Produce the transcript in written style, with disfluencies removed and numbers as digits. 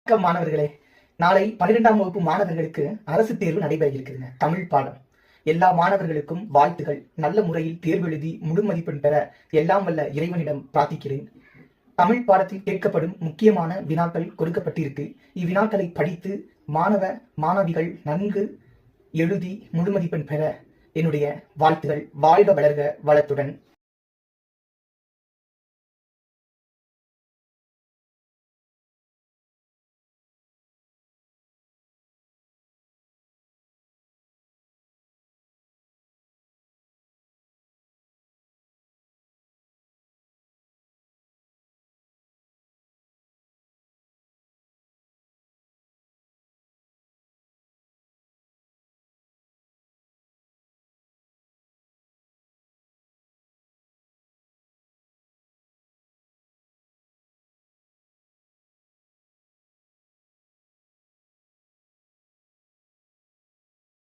வணக்கம் மாணவர்களே. நாளை 12ஆம் வகுப்பு மாணவர்களுக்கு அரசு தேர்வு நடைபெற இருக்குதுங்க. தமிழ் பாடம். எல்லா மாணவர்களுக்கும் வாழ்த்துகள். நல்ல முறையில் தேர்வு எழுதி முழு மதிப்பெண் பெற எல்லாம் வல்ல இறைவனிடம் பிரார்த்திக்கிறேன். தமிழ் பாடத்தில் கேட்கப்படும் முக்கியமான வினாக்கள் கொடுக்கப்பட்டிருக்கு. இவ்வினாக்களை படித்து மாணவிகள் நன்கு எழுதி முழு மதிப்பெண் பெற என்னுடைய வாழ்த்துகள். வாழ்க வளர்க வளத்துடன்.